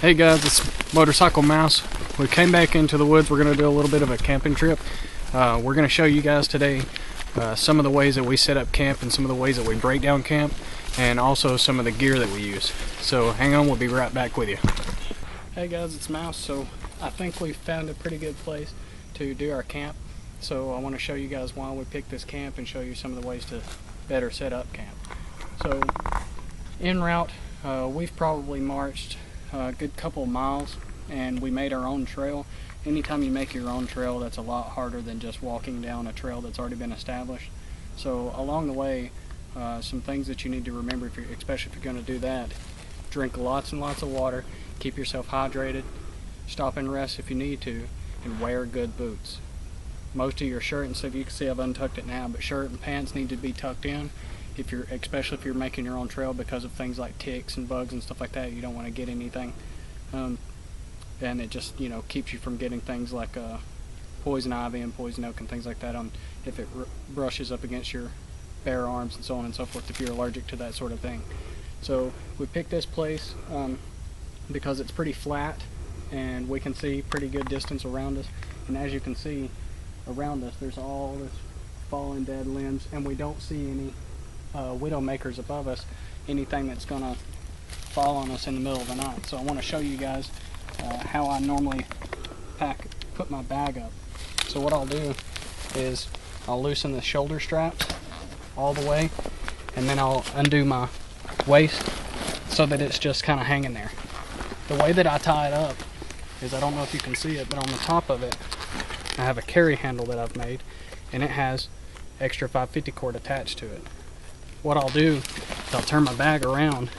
Hey guys, it's Motorcycle Mouse. We came back into the woods. We're going to do a little bit of a camping trip. We're going to show you guys today some of the ways that we set up camp and some of the ways that we break down camp, and also some of the gear that we use. So hang on, we'll be right back with you. Hey guys, it's Mouse. So I think we found a pretty good place to do our camp. So I want to show you guys why we picked this camp and show you some of the ways to better set up camp. So en route, we've probably marched a good couple of miles, and we made our own trail. Anytime you make your own trail, that's a lot harder than just walking down a trail that's already been established. So along the way, some things that you need to remember, especially if you're going to do that: drink lots and lots of water, keep yourself hydrated, stop and rest if you need to, and wear good boots. Most of your shirt and stuff, you can see I've untucked it now, but shirt and pants need to be tucked in, especially if you're making your own trail, because of things like ticks and bugs and stuff like that. You don't want to get anything, and it just, you know, keeps you from getting things like poison ivy and poison oak and things like that if it brushes up against your bare arms and so on and so forth, if you're allergic to that sort of thing. So we picked this place because it's pretty flat and we can see pretty good distance around us, and as you can see around us, there's all this fallen dead limbs, and we don't see any widow makers above us, anything that's gonna fall on us in the middle of the night. So I want to show you guys how I normally put my bag up. So what I'll do is I'll loosen the shoulder straps all the way, and then I'll undo my waist so that it's just kind of hanging there. The way that I tie it up is, I don't know if you can see it, but on the top of it I have a carry handle that I've made, and it has extra 550 cord attached to it. What I'll do is I'll turn my bag around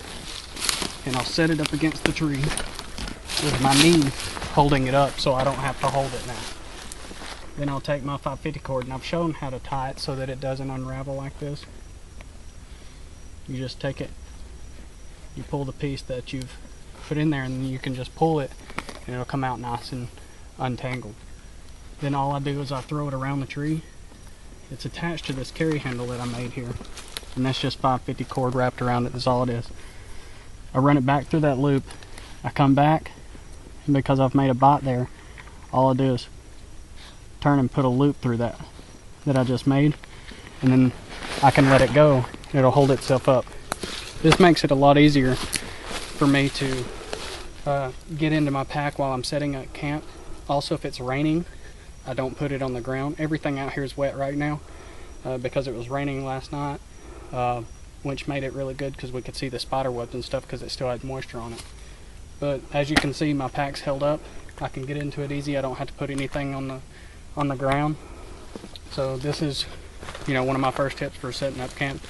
and I'll set it up against the tree with my knee holding it up so I don't have to hold it now. Then I'll take my 550 cord, and I've shown how to tie it so that it doesn't unravel like this. You just take it, you pull the piece that you've put in there, and then you can just pull it and it'll come out nice and untangled. Then all I do is I throw it around the tree. It's attached to this carry handle that I made here, and that's just 550 cord wrapped around it. That's all it is. I run it back through that loop, I come back, and because I've made a bite there, all I do is turn and put a loop through that I just made, and then I can let it go. It'll hold itself up. This makes it a lot easier for me to get into my pack while I'm setting up camp. Also, if it's raining, I don't put it on the ground. Everything out here is wet right now because it was raining last night, which made it really good because we could see the spider webs and stuff because it still had moisture on it. But as you can see, my pack's held up. I can get into it easy. I don't have to put anything on the ground. So this is, you know, one of my first tips for setting up camp.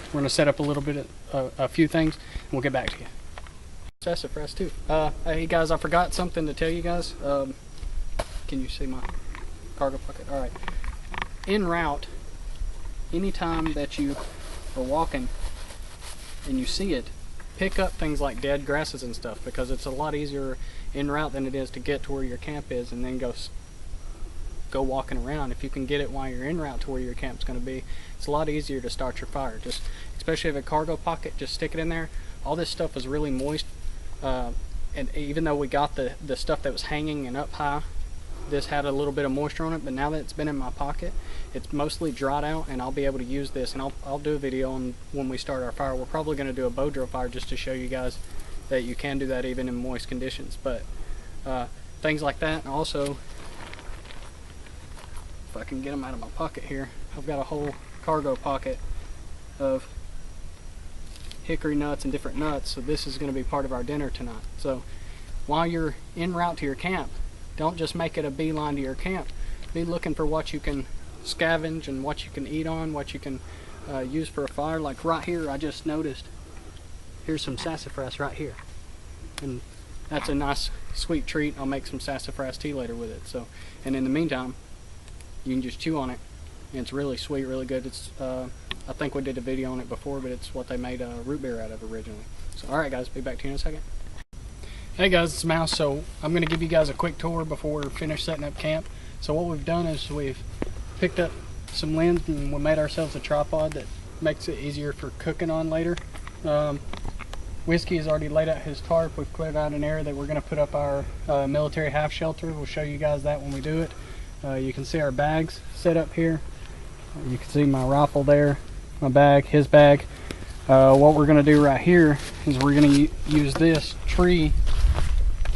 We're going to set up a little bit of a few things, and we'll get back to you. Sassafras too. Hey guys, I forgot something to tell you guys. Can you see my cargo pocket? All right. En route, anytime that you are walking and you see it, pick up things like dead grasses and stuff, because it's a lot easier en route than it is to get to where your camp is and then go walking around. If you can get it while you're en route to where your camp's going to be, it's a lot easier to start your fire. Just especially if a cargo pocket, just stick it in there. All this stuff is really moist, and even though we got the stuff that was hanging and up high, this had a little bit of moisture on it, but now that it's been in my pocket, it's mostly dried out, and I'll be able to use this, and I'll do a video on when we start our fire. We're probably going to do a bow drill fire just to show you guys that you can do that even in moist conditions. But things like that. And also, if I can get them out of my pocket here, I've got a whole cargo pocket of hickory nuts and different nuts, so this is going to be part of our dinner tonight. So while you're en route to your camp, don't just make it a beeline to your camp. Be looking for what you can scavenge and what you can eat on, what you can use for a fire. Like right here, I just noticed, here's some sassafras right here, and that's a nice sweet treat. I'll make some sassafras tea later with it. So, and in the meantime, you can just chew on it, and it's really sweet, really good. It's I think we did a video on it before, but it's what they made root beer out of originally. So alright guys, be back to you in a second. Hey guys, it's Mouse. So I'm going to give you guys a quick tour before we're finished setting up camp. So what we've done is we've picked up some limbs and we made ourselves a tripod that makes it easier for cooking on later. Whiskey has already laid out his tarp. We've cleared out an area that we're going to put up our military half shelter. We'll show you guys that when we do it. You can see our bags set up here. You can see my rifle there, my bag, his bag. What we're going to do right here is we're going to use this tree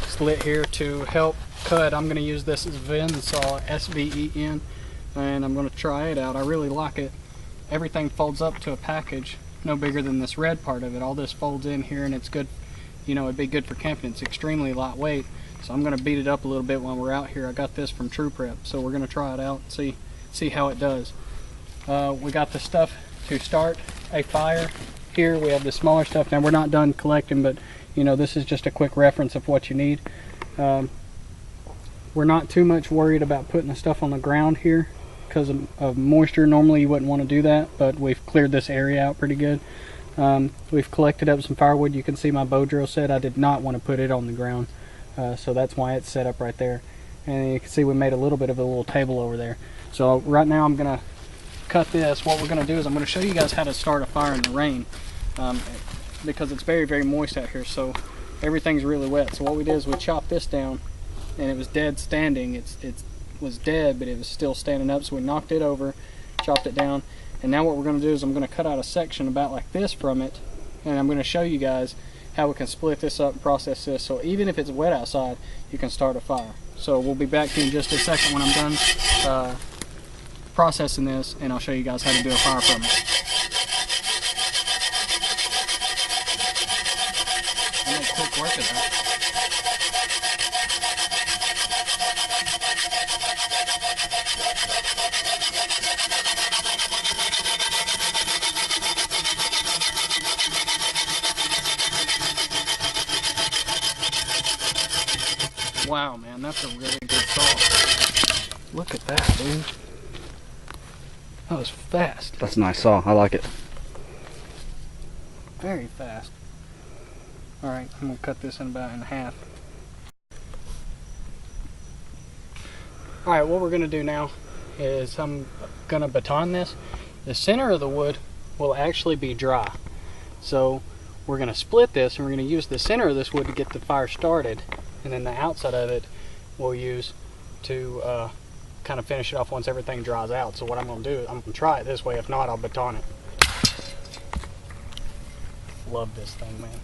slit here to help cut. I'm going to use this as Ven saw, S-V-E-N, and I'm going to try it out. I really like it. Everything folds up to a package no bigger than this red part of it. All this folds in here, and it's good, you know, it'd be good for camping. It's extremely lightweight, so I'm going to beat it up a little bit while we're out here. I got this from True Prep, so we're going to try it out and see how it does. We got the stuff to start a fire here. We have the smaller stuff. Now we're not done collecting, but you know, this is just a quick reference of what you need. We're not too much worried about putting the stuff on the ground here because of moisture. Normally you wouldn't want to do that, but we've cleared this area out pretty good. We've collected up some firewood. You can see my bow drill set. I did not want to put it on the ground, so that's why it's set up right there. And you can see we made a little bit of a little table over there. So right now I'm gonna cut this. What we're gonna do is I'm gonna show you guys how to start a fire in the rain, because it's very, very moist out here, so everything's really wet. So what we did is we chopped this down, and it was dead standing. It was dead, but it was still standing up, so we knocked it over, chopped it down, and now what we're going to do is I'm going to cut out a section about like this from it, and I'm going to show you guys how we can split this up and process this, so even if it's wet outside, you can start a fire. So we'll be back to you in just a second when I'm done processing this, and I'll show you guys how to do a fire from it. I make quick work of that. Wow, man, that's a really good saw. Look at that, dude. That was fast. That's a nice saw. I like it. Very fast. Alright, I'm going to cut this in half. Alright, what we're going to do now is I'm going to baton this. The center of the wood will actually be dry. So we're going to split this, and we're going to use the center of this wood to get the fire started. And then the outside of it we'll use to kind of finish it off once everything dries out. So what I'm going to do is I'm going to try it this way. If not, I'll baton it. Love this thing, man.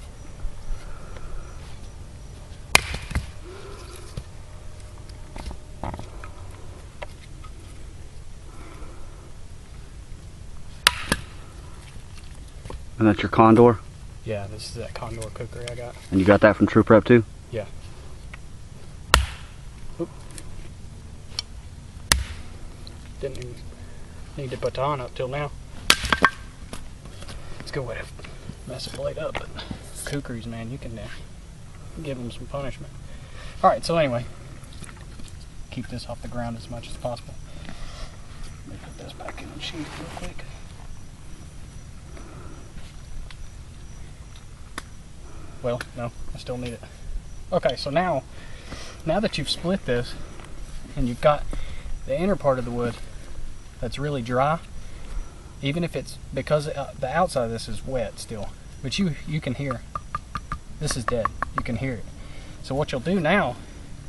And that's your Condor? Yeah, this is that Condor cookery I got. And you got that from True Prep too? Yeah. Oop. Didn't even need to baton up till now. It's a good way to mess a blade up, but kookeries, man, you can give them some punishment. Alright, so anyway, keep this off the ground as much as possible. Let me put this back in the sheath real quick. Well, no, I still need it. Okay, so now that you've split this and you've got the inner part of the wood that's really dry, even if it's, because the outside of this is wet still, but you can hear, this is dead, you can hear it. So what you'll do now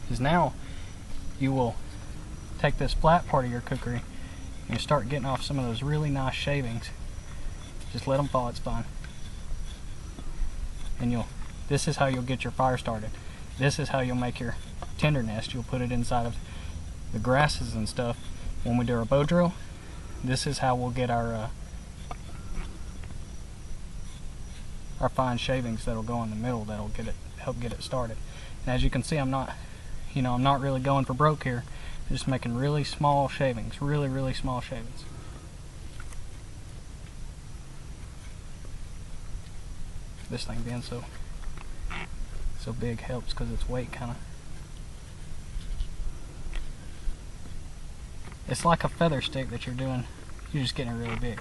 is you will take this flat part of your cookery and you start getting off some of those really nice shavings. Just let them fall, it's fine. And this is how you'll get your fire started. This is how you'll make your tinder nest. You'll put it inside of the grasses and stuff. When we do our bow drill, this is how we'll get our fine shavings that'll go in the middle. That'll help get it started. And as you can see, I'm not really going for broke here. I'm just making really small shavings, really, really small shavings. This thing being so big helps because its weight kind of, it's like a feather stick that you're doing, you're just getting it really big.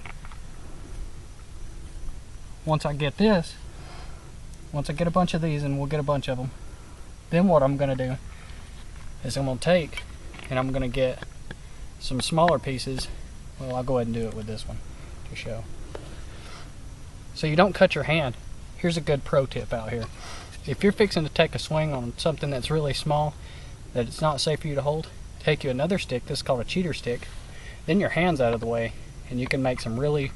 Once I get a bunch of these, and we'll get a bunch of them, then what I'm going to do is I'm going to take and I'm going to get some smaller pieces. Well, I'll go ahead and do it with this one to show. So you don't cut your hand here's a good pro tip out here. If you're fixing to take a swing on something that's really small, that it's not safe for you to hold, take you another stick, this is called a cheater stick, then your hand's out of the way, and you can make some really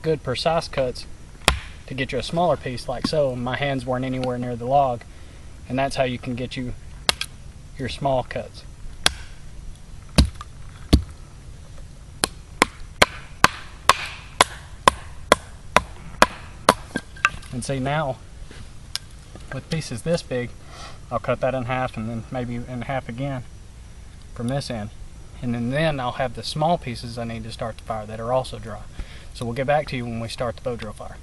good precise cuts to get you a smaller piece like so. My hands weren't anywhere near the log, and that's how you can get you your small cuts. And see, now with pieces this big, I'll cut that in half and then maybe in half again from this end, and then I'll have the small pieces I need to start the fire that are also dry. So we'll get back to you when we start the bow drill fire.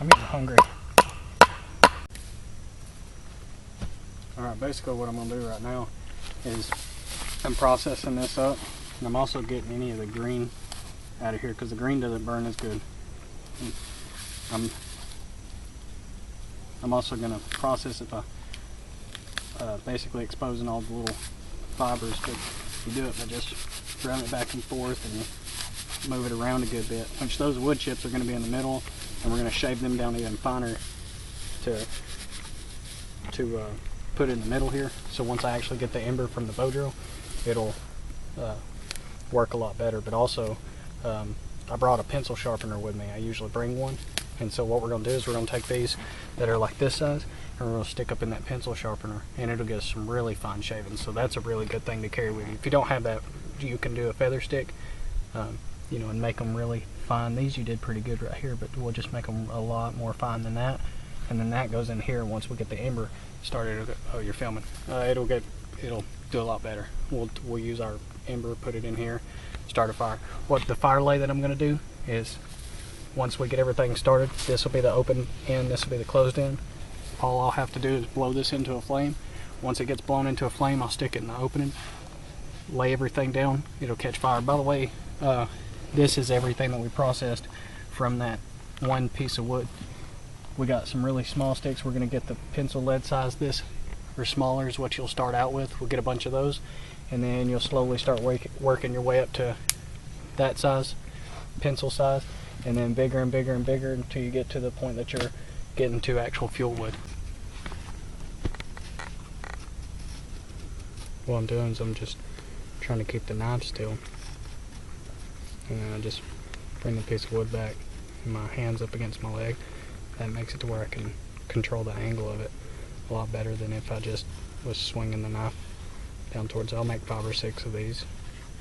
I'm getting hungry. Alright, basically what I'm going to do right now is I'm processing this up, and I'm also getting any of the green out of here because the green doesn't burn as good. I'm also going to process it by basically exposing all the little fibers, but you do it by just run it back and forth and you move it around a good bit, which those wood chips are going to be in the middle, and we're going to shave them down even finer to put in the middle here. So once I actually get the ember from the bow drill, it'll work a lot better. But also, I brought a pencil sharpener with me. I usually bring one, and so what we're going to do is we're going to take these that are like this size, and we're going to stick up in that pencil sharpener, and it'll get us some really fine shavings. So that's a really good thing to carry with you. If you don't have that, you can do a feather stick, you know, and make them really fine. These you did pretty good right here, but we'll just make them a lot more fine than that, and then that goes in here. Once we get the ember started, oh, you're filming. It'll do a lot better. We'll use our ember, put it in here, start a fire. What the fire lay that I'm going to do is, once we get everything started, this will be the open end, this will be the closed end. All I'll have to do is blow this into a flame. Once it gets blown into a flame, I'll stick it in the opening, lay everything down, it'll catch fire. By the way, this is everything that we processed from that one piece of wood. We got some really small sticks. We're going to get the pencil lead size. This or smaller is what you'll start out with. We'll get a bunch of those, and then you'll slowly start working your way up to that size, pencil size, and then bigger and bigger and bigger until you get to the point that you're getting to actual fuel wood. What I'm doing is I'm just trying to keep the knife still, and then I just bring the piece of wood back and my hands up against my leg. That makes it to where I can control the angle of it a lot better than if I just was swinging the knife down towards it. I'll make 5 or 6 of these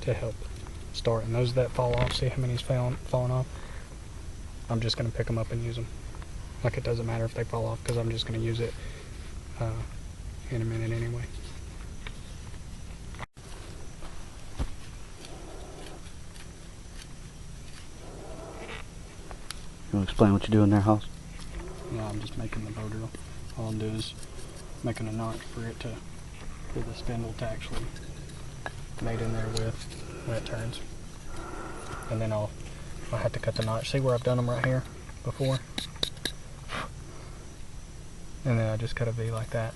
to help start, and those that fall off, see how many's falling off? I'm just going to pick them up and use them. Like, it doesn't matter if they fall off because I'm just going to use it in a minute anyway. You want to explain what you're doing there, Hoss? Yeah, I'm just making the bow drill. All I'm doing is making a notch for the spindle to actually mate in there with when it turns. And then I'll have to cut the notch. See where I've done them right here before? And then I just cut a V like that.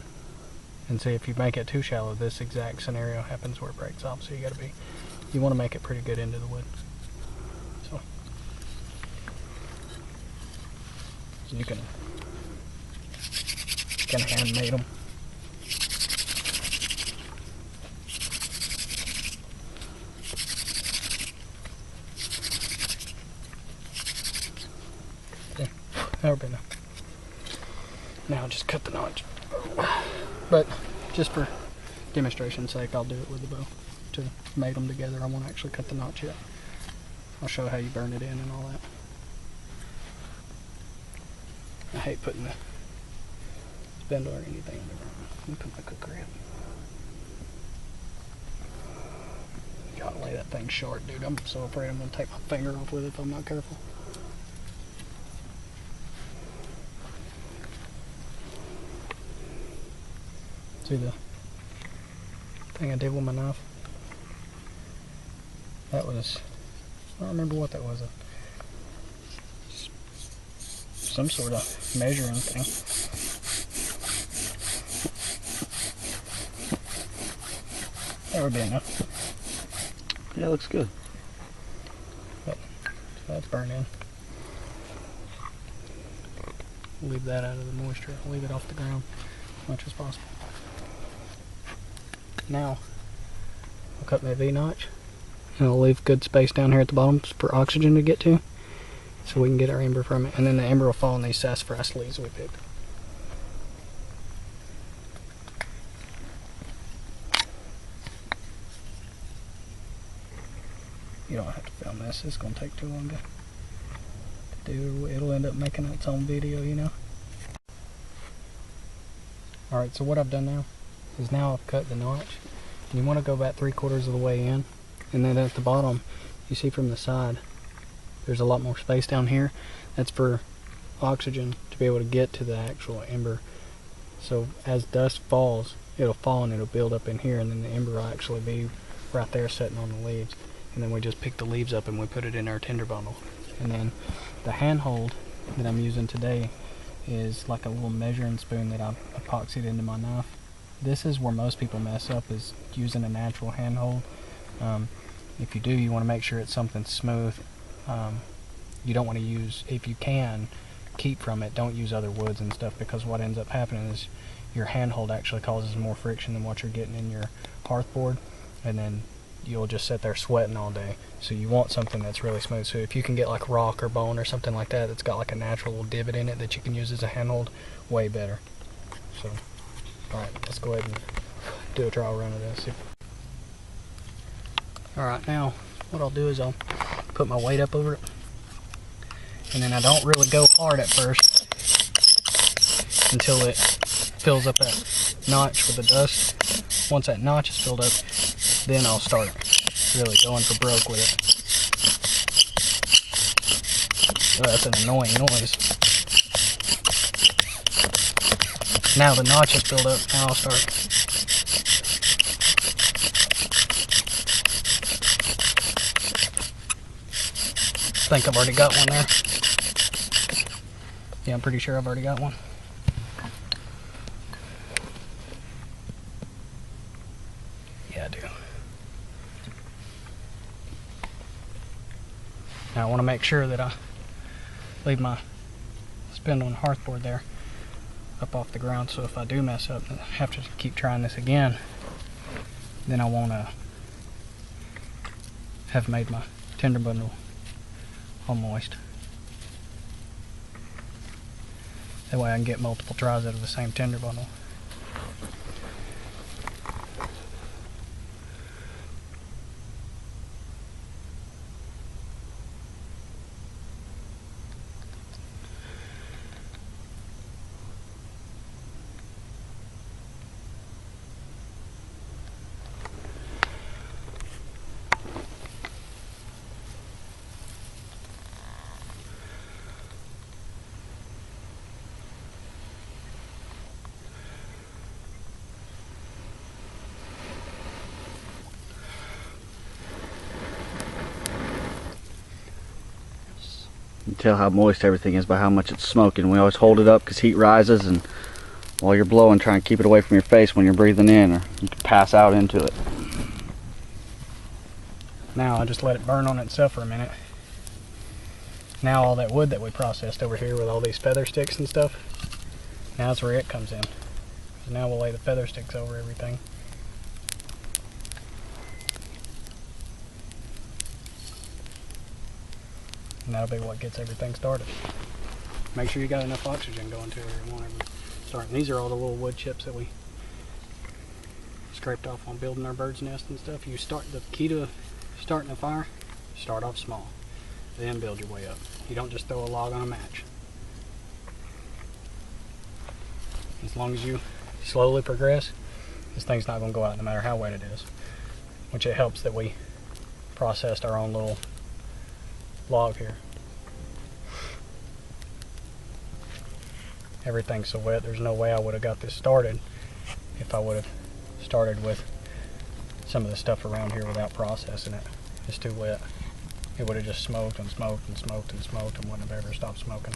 And see, if you make it too shallow, this exact scenario happens where it breaks off. So you want to make it pretty good into the wood. So you can hand mate them. Okay, that'll be enough. Now just cut the notch. But just for demonstration's sake, I'll do it with the bow to mate them together. I won't actually cut the notch yet. I'll show how you burn it in and all that. I hate putting the spindle or anything in the ground. Let me put my cooker in. Gotta lay that thing short, dude. I'm so afraid I'm gonna take my finger off with it if I'm not careful. See the thing I did with my knife? That was, I don't remember what that was. Some sort of measuring thing. That would be enough. Yeah, it looks good. But, so that's burned in. Leave that out of the moisture. Leave it off the ground as much as possible. Now, I'll cut my V-notch. And I'll leave good space down here at the bottom for oxygen to get to, so we can get our ember from it. And then the ember will fall in these sassafras leaves we picked. You don't have to film this. It's going to take too long to do. It'll end up making its own video, you know. Alright, so what I've done now is now I've cut the notch. And you want to go about 3/4 of the way in. And then at the bottom, you see from the side, there's a lot more space down here. That's for oxygen to be able to get to the actual ember. So as dust falls, it'll fall and it'll build up in here, and then the ember will actually be right there sitting on the leaves. And then we just pick the leaves up and we put it in our tinder bundle. And then the handhold that I'm using today is like a little measuring spoon that I've epoxied into my knife. This is where most people mess up, is using a natural handhold. If you do, you want to make sure it's something smooth. You don't want to use, if you can, keep from it. Don't use other woods and stuff, because what ends up happening is your handhold actually causes more friction than what you're getting in your hearthboard, and then you'll just sit there sweating all day. So you want something that's really smooth. So if you can get like rock or bone or something like that that's got like a natural little divot in it that you can use as a handhold, way better. So, alright, let's go ahead and do a trial run of this. Alright, now what I'll do is I'll put my weight up over it, and then I don't really go hard at first until it fills up that notch with the dust. Once that notch is filled up, then I'll start really going for broke with it. Oh, that's an annoying noise. Now the notch is filled up, now I'll start. I think I've already got one there. Yeah, I'm pretty sure I've already got one. Yeah, I do. Now I want to make sure that I leave my spindle and hearthboard there up off the ground, so if I do mess up and have to keep trying this again, then I won't have made my tinder bundle all moist. That way I can get multiple tries out of the same tinder bundle. You tell how moist everything is by how much it's smoking. We always hold it up because heat rises, and while you're blowing, try and keep it away from your face when you're breathing in, or you can pass out into it. Now I just let it burn on itself for a minute. Now all that wood that we processed over here with all these feather sticks and stuff, now that's where it comes in. So now we'll lay the feather sticks over everything. And that'll be what gets everything started. Make sure you got enough oxygen going to it or it won't ever start. And these are all the little wood chips that we scraped off on building our bird's nest and stuff. You start, the key to starting a fire, start off small, then build your way up. You don't just throw a log on a match. As long as you slowly progress, this thing's not going to go out no matter how wet it is. Which it helps that we processed our own little log here. Everything's so wet, there's no way I would have got this started if I would have started with some of the stuff around here without processing it. It's too wet. It would have just smoked and smoked and smoked and smoked and wouldn't have ever stopped smoking.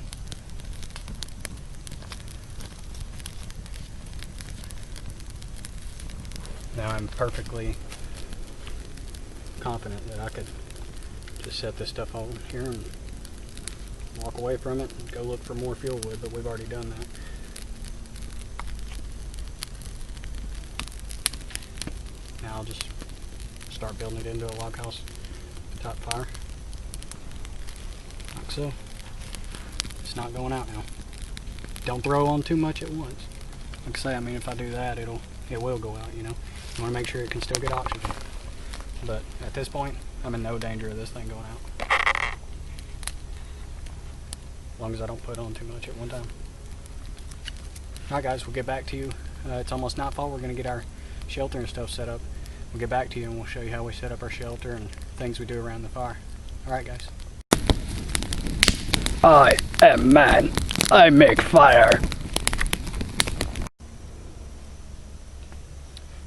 Now I'm perfectly confident that I could just set this stuff on here and walk away from it and go look for more fuel wood, but we've already done that. Now I'll just start building it into a log house type fire, like so. It's not going out now. Don't throw on too much at once. Like I say, I mean, if I do that, it will go out, you know. I want to make sure it can still get oxygen. But at this point, I'm in no danger of this thing going out. As long as I don't put on too much at one time. Alright guys, we'll get back to you. It's almost nightfall. We're going to get our shelter and stuff set up. We'll get back to you and we'll show you how we set up our shelter and things we do around the fire. Alright guys. I am man. I make fire.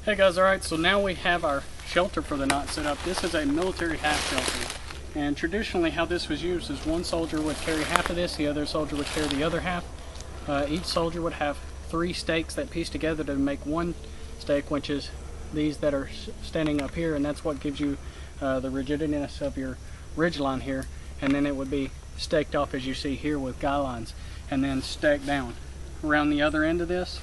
Hey guys, alright, so now we have our shelter for the night set up. This is a military half shelter. And traditionally how this was used is one soldier would carry half of this, the other soldier would carry the other half. Each soldier would have 3 stakes that piece together to make one stake, which is these that are standing up here, and that's what gives you the rigidness of your ridge line here. And then it would be staked off as you see here with guy lines, and then stacked down. Around the other end of this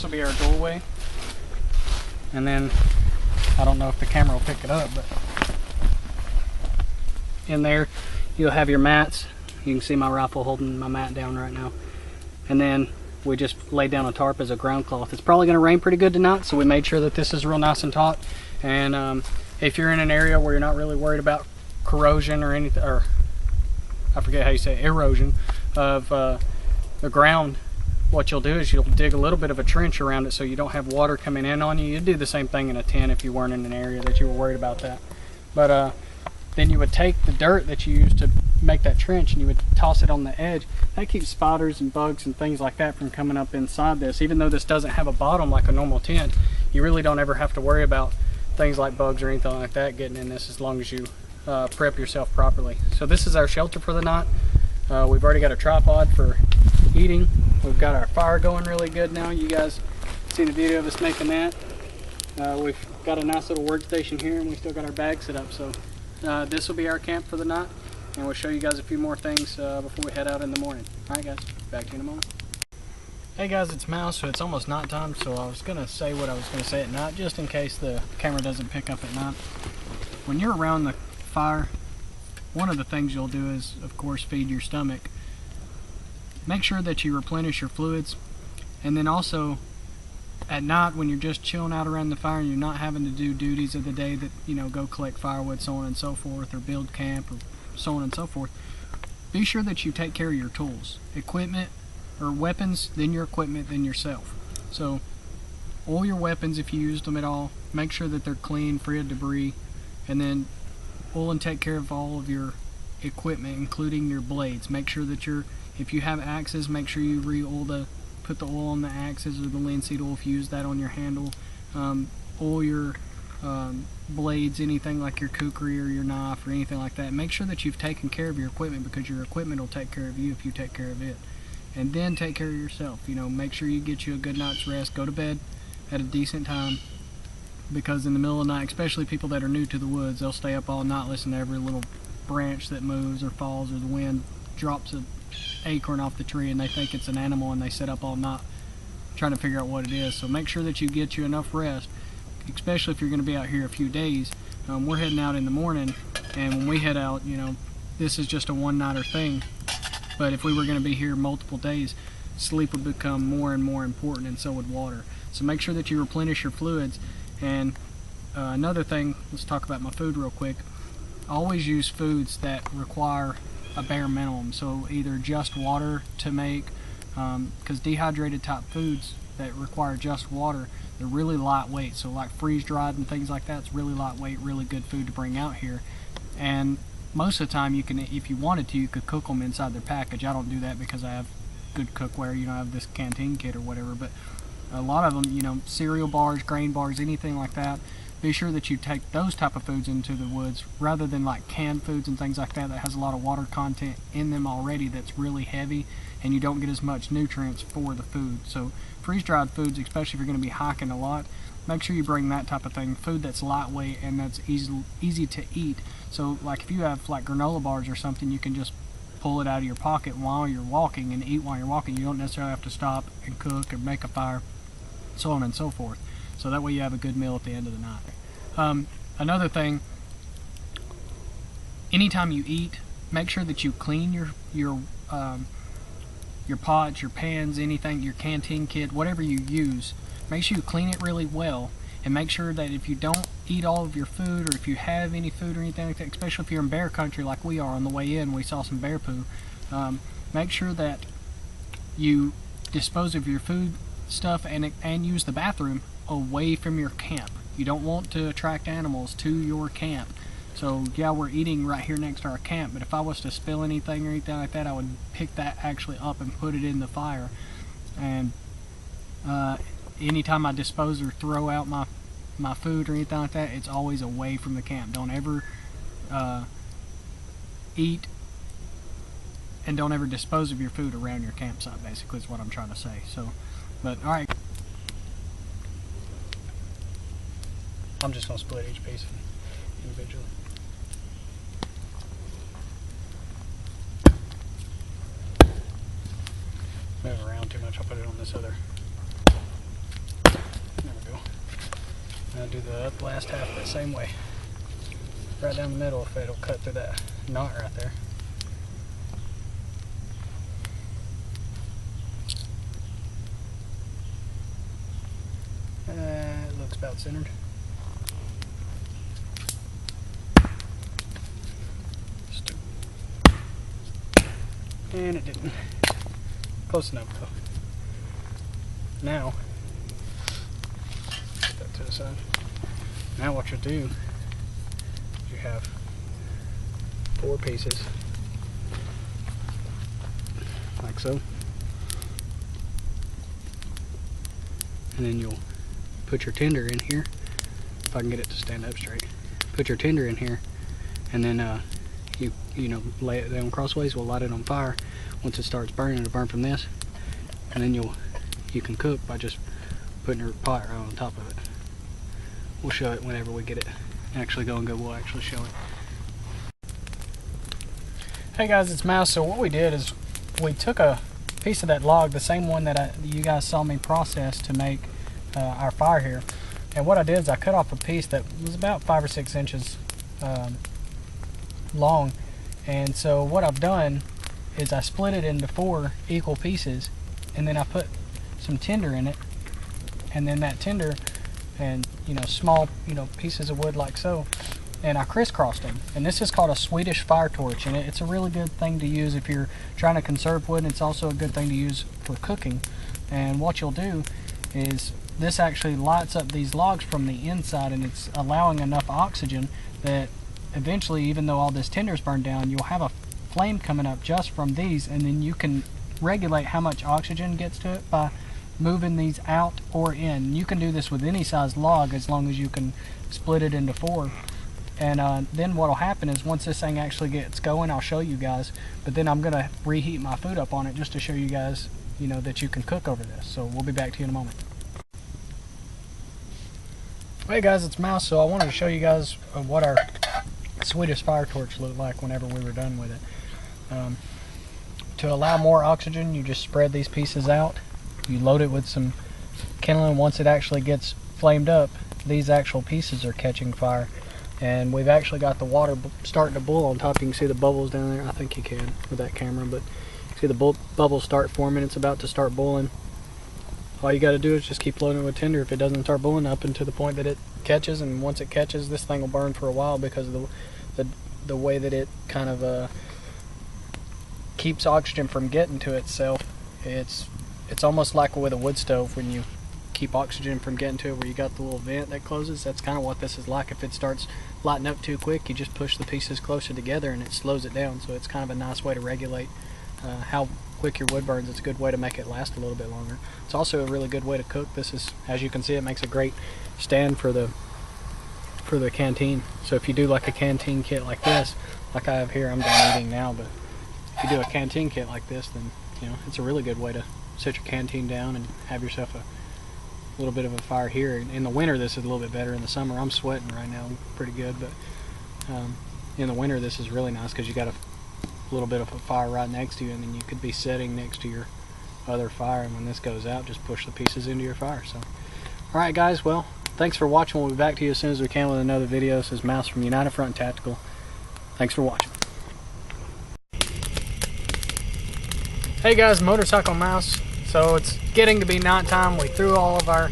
will be our doorway. And then, I don't know if the camera will pick it up, but in there you'll have your mats. You can see my rifle holding my mat down right now. And then we just laid down a tarp as a ground cloth. It's probably going to rain pretty good tonight, so we made sure that this is real nice and taut. And if you're in an area where you're not really worried about corrosion or anything, or I forget how you say it, erosion of the ground, what you'll do is you'll dig a little bit of a trench around it so you don't have water coming in on you. You'd do the same thing in a tent if you weren't in an area that you were worried about that. But then you would take the dirt that you used to make that trench and you would toss it on the edge. That keeps spiders and bugs and things like that from coming up inside this. Even though this doesn't have a bottom like a normal tent, you really don't ever have to worry about things like bugs or anything like that getting in this as long as you prep yourself properly. So this is our shelter for the night. We've already got a tripod for eating. We've got our fire going really good now. You guys seen a video of us making that. We've got a nice little workstation here and we still got our bag set up. So this will be our camp for the night, and we'll show you guys a few more things before we head out in the morning. Alright guys, back to you in a moment. Hey guys, it's Mouse, so it's almost night time, so I was going to say what I was going to say at night, just in case the camera doesn't pick up at night. When you're around the fire, one of the things you'll do is, of course, feed your stomach. Make sure that you replenish your fluids, and then also at night when you're just chilling out around the fire and you're not having to do duties of the day that, you know, go collect firewood, so on and so forth, or build camp, or so on and so forth, be sure that you take care of your tools, equipment, or weapons, then your equipment, then yourself. So oil your weapons if you used them at all, make sure that they're clean, free of debris, and then oil and take care of all of your equipment, including your blades. Make sure that if you have axes, make sure you re-oil put the oil on the axes or the linseed oil if you use that on your handle. Oil your blades, anything like your kukri or your knife or anything like that. Make sure that you've taken care of your equipment, because your equipment will take care of you if you take care of it. And then take care of yourself. You know, make sure you get you a good night's rest. Go to bed at a decent time, because in the middle of the night, especially people that are new to the woods, they'll stay up all night listening to every little branch that moves or falls, or the wind drops an acorn off the tree and they think it's an animal, and they sit up all night trying to figure out what it is. So make sure that you get you enough rest, especially if you're going to be out here a few days. We're heading out in the morning, and when we head out, you know, this is just a one-nighter thing. But if we were going to be here multiple days, sleep would become more and more important, and so would water. So make sure that you replenish your fluids. And another thing, let's talk about my food real quick. Always use foods that require a bare minimum. So either just water to make, because dehydrated type foods that require just water, they're really lightweight. So like freeze-dried and things like that, it's really lightweight, really good food to bring out here. And most of the time, you can, if you wanted to, you could cook them inside their package. I don't do that because I have good cookware, you know, I have this canteen kit or whatever. But a lot of them, you know, cereal bars, grain bars, anything like that, be sure that you take those type of foods into the woods rather than like canned foods and things like that that has a lot of water content in them already that's really heavy, and you don't get as much nutrients for the food. So freeze-dried foods, especially if you're going to be hiking a lot, make sure you bring that type of thing, food that's lightweight and that's easy to eat. So like if you have like granola bars or something, you can just pull it out of your pocket while you're walking and eat while you're walking. You don't necessarily have to stop and cook or make a fire, so on and so forth. So that way you have a good meal at the end of the night. Another thing, anytime you eat, make sure that you clean your pots, your pans, anything, your canteen kit, whatever you use. Make sure you clean it really well, and make sure that if you don't eat all of your food, or if you have any food or anything like that, especially if you're in bear country like we are. On the way in we saw some bear poo. Make sure that you dispose of your food stuff and use the bathroom away from your camp. You don't want to attract animals to your camp. So yeah, we're eating right here next to our camp, but if I was to spill anything or anything like that, I would pick that actually up and put it in the fire. And anytime I dispose or throw out my food or anything like that, it's always away from the camp. Don't ever eat and don't ever dispose of your food around your campsite, basically is what I'm trying to say. So, but alright, I'm just going to split each piece individually. Move around too much, I'll put it on this other. There we go. Now do the last half the same way. Right down the middle, if it'll cut through that knot right there. It looks about centered. And it didn't. Close enough though. Now, put that to the side. Now what you'll do is you have 4 pieces, like so. And then you'll put your tinder in here, if I can get it to stand up straight. Put your tinder in here, and then you know, lay it down crossways. We'll light it on fire. Once it starts burning, it'll burn from this, and then you can cook by just putting your pot right on top of it. We'll show it whenever we get it actually going good. We'll actually show it. Hey guys, it's Mouse. So what we did is we took a piece of that log, the same one that you guys saw me process to make our fire here, and what I did is I cut off a piece that was about 5 or 6 inches long. And so what I've done is I split it into 4 equal pieces, and then I put some tinder in it, and then that tinder and small pieces of wood like so, and I crisscrossed them. And this is called a Swedish fire torch, and it's a really good thing to use if you're trying to conserve wood, and it's also a good thing to use for cooking. And what you'll do is this actually lights up these logs from the inside, and it's allowing enough oxygen that eventually, even though all this tinder's burned down, you'll have a flame coming up just from these, and then you can regulate how much oxygen gets to it by moving these out or in. You can do this with any size log as long as you can split it into 4. And then what will happen is once this thing actually gets going, I'll show you guys, but then I'm going to reheat my food up on it just to show you guys that you can cook over this. So we'll be back to you in a moment. Hey guys, it's Mouse. So I wanted to show you guys what our Swedish fire torch looked like whenever we were done with it. To allow more oxygen, you just spread these pieces out. You load it with some kindling. Once it actually gets flamed up, these actual pieces are catching fire, and we've actually got the water starting to boil on top. You can see the bubbles down there. I think you can with that camera, but you see the bubbles start forming. It's about to start boiling. All you got to do is just keep loading it with tinder if it doesn't start boiling up until the point that it catches. And once it catches, this thing will burn for a while because of the way that it kind of keeps oxygen from getting to itself. It's almost like with a wood stove when you keep oxygen from getting to it, where you got the little vent that closes. That's kind of what this is like. If it starts lighting up too quick, you just push the pieces closer together and it slows it down. So it's kind of a nice way to regulate how quick your wood burns. It's a good way to make it last a little bit longer. It's also a really good way to cook. This is, as you can see, it makes a great stand for the for the canteen. So if you do like a canteen kit like this, like I have here, I'm done eating now, but if you do a canteen kit like this, then you know it's a really good way to set your canteen down and have yourself a little bit of a fire here. In the winter this is a little bit better. In the summer I'm sweating right now pretty good, but in the winter this is really nice because you got a little bit of a fire right next to you, and then you could be sitting next to your other fire, and when this goes out, just push the pieces into your fire. So alright guys, well, thanks for watching. We'll be back to you as soon as we can with another video. This is Mouse from United Front Tactical. Thanks for watching. Hey guys, Motorcycle Mouse. So it's getting to be nighttime. We threw all of our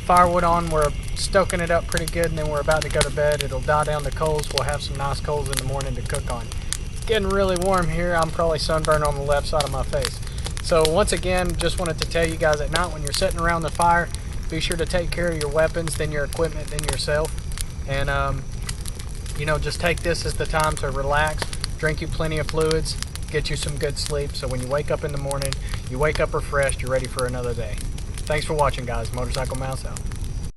firewood on. We're stoking it up pretty good, and then we're about to go to bed. It'll die down the coals. We'll have some nice coals in the morning to cook on. It's getting really warm here. I'm probably sunburned on the left side of my face. So once again, just wanted to tell you guys, at night when you're sitting around the fire, be sure to take care of your weapons, then your equipment, then yourself. And you know, just take this as the time to relax, drink you plenty of fluids, get you some good sleep, so when you wake up in the morning, you wake up refreshed, you're ready for another day. Thanks for watching guys. Motorcycle Mouse out.